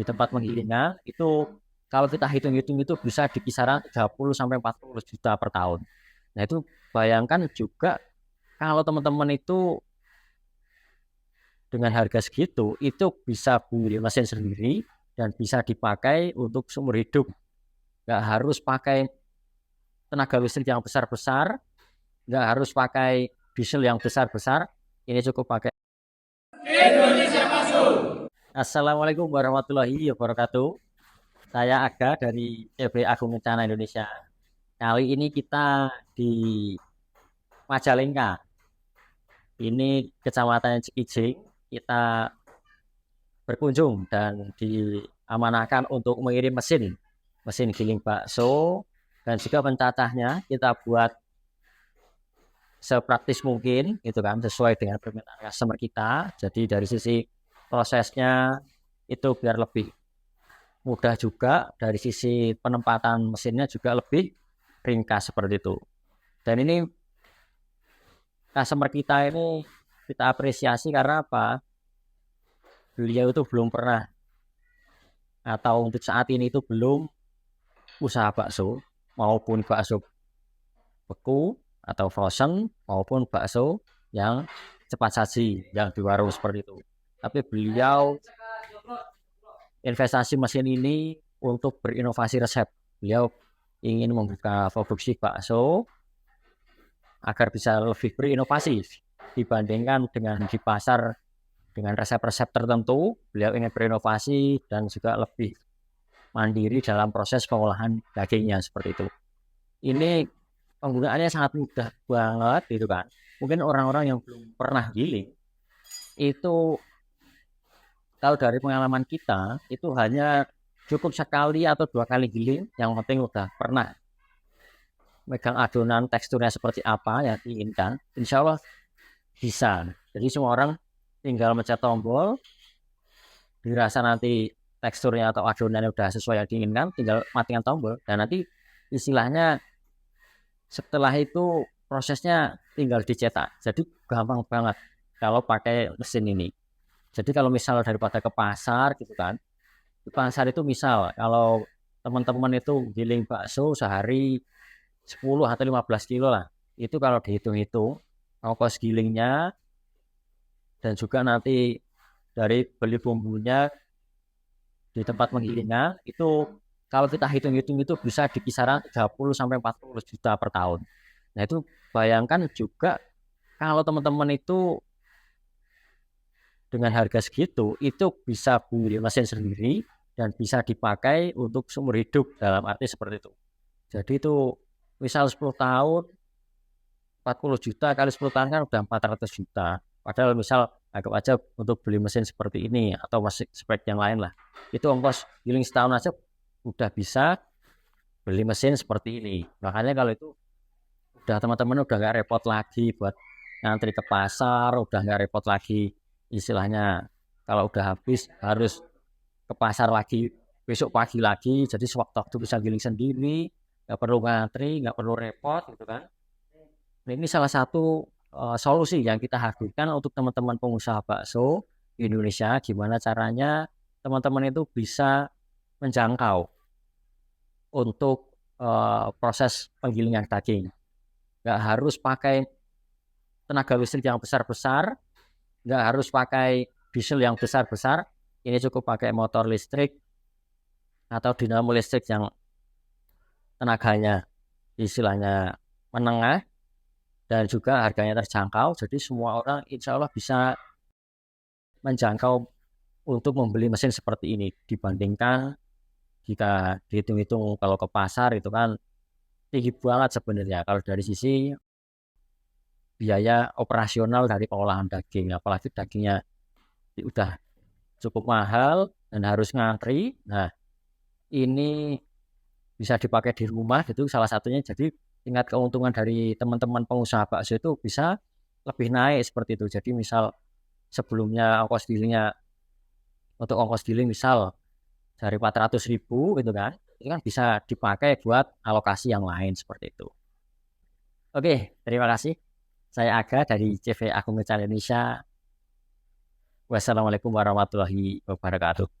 di tempat penggilingan itu kalau kita hitung-hitung itu bisa di kisaran 30 sampai 40 juta per tahun. Nah, itu bayangkan juga kalau teman-teman itu dengan harga segitu itu bisa beli mesin sendiri dan bisa dipakai untuk seumur hidup. Nggak harus pakai tenaga listrik yang besar-besar, nggak harus pakai diesel yang besar-besar. Ini cukup pakai. Assalamualaikum warahmatullahi wabarakatuh. Saya Aga dari CV Agung Kencana Indonesia. Kali ini kita di Majalengka. Ini Kecamatan Cikijing. Kita berkunjung dan diamanahkan untuk mengirim mesin giling bakso dan juga pencacahnya kita buat sepraktis mungkin, itu kan sesuai dengan permintaan customer kita. Jadi dari sisi prosesnya itu biar lebih mudah juga, dari sisi penempatan mesinnya juga lebih ringkas seperti itu. Dan ini customer kita ini kita apresiasi karena apa? Beliau itu belum pernah atau untuk saat ini itu belum usaha bakso maupun bakso beku atau frozen maupun bakso yang cepat saji yang di warung seperti itu. Tapi beliau investasi mesin ini untuk berinovasi resep. Beliau ingin membuka produksi bakso agar bisa lebih berinovasi dibandingkan dengan di pasar dengan resep-resep tertentu. Beliau ingin berinovasi dan juga lebih mandiri dalam proses pengolahan dagingnya seperti itu. Ini penggunaannya sangat mudah banget gitu kan. Mungkin orang-orang yang belum pernah giling itu, kalau dari pengalaman kita itu hanya cukup sekali atau 2 kali giling, yang penting udah pernah megang adonan teksturnya seperti apa yang diinginkan, insya Allah bisa. Jadi semua orang tinggal mencet tombol, dirasa nanti teksturnya atau adonannya udah sesuai yang diinginkan, tinggal matikan tombol dan nanti istilahnya setelah itu prosesnya tinggal dicetak. Jadi gampang banget kalau pakai mesin ini. Jadi kalau misal daripada ke pasar gitu kan, di pasar itu misal kalau teman-teman itu giling bakso sehari 10 atau 15 kilo lah. Itu kalau dihitung-hitung ongkos gilingnya dan juga nanti dari beli bumbunya di tempat penggilingan itu kalau kita hitung-hitung itu bisa di kisaran 30 sampai 40 juta per tahun. Nah, itu bayangkan juga kalau teman-teman itu dengan harga segitu itu bisa beli mesin sendiri dan bisa dipakai untuk seumur hidup, dalam arti seperti itu. Jadi itu misal 10 tahun 40 juta kali 10 tahun kan udah 400 juta. Padahal misal anggap aja untuk beli mesin seperti ini atau masih spek yang lain lah. Itu ongkos giling setahun aja udah bisa beli mesin seperti ini. Makanya kalau itu udah teman-teman udah nggak repot lagi buat ngantri ke pasar, udah nggak repot lagi istilahnya kalau udah habis harus ke pasar lagi besok pagi lagi. Jadi sewaktu-waktu bisa giling sendiri, nggak perlu ngantri, nggak perlu repot gitu kan. Nah, ini salah satu solusi yang kita hadirkan untuk teman-teman pengusaha bakso di Indonesia. Gimana caranya teman-teman itu bisa menjangkau untuk proses penggilingan daging. Nggak harus pakai tenaga listrik yang besar-besar, nggak harus pakai diesel yang besar-besar. Ini cukup pakai motor listrik atau dinamo listrik yang tenaganya istilahnya menengah dan juga harganya terjangkau. Jadi semua orang insya Allah bisa menjangkau untuk membeli mesin seperti ini dibandingkan jika dihitung-hitung kalau ke pasar itu kan tinggi banget sebenarnya kalau dari sisi biaya operasional dari pengolahan daging, apalagi dagingnya udah cukup mahal dan harus ngantri. Nah, ini bisa dipakai di rumah itu salah satunya. Jadi tingkat keuntungan dari teman-teman pengusaha bakso itu bisa lebih naik seperti itu. Jadi misal sebelumnya ongkos gilingnya untuk ongkos giling misal dari 400.000 gitu kan, itu kan bisa dipakai buat alokasi yang lain seperti itu. Oke, terima kasih. Saya Aga dari CV Agung Kencana Indonesia. Wassalamualaikum warahmatullahi wabarakatuh.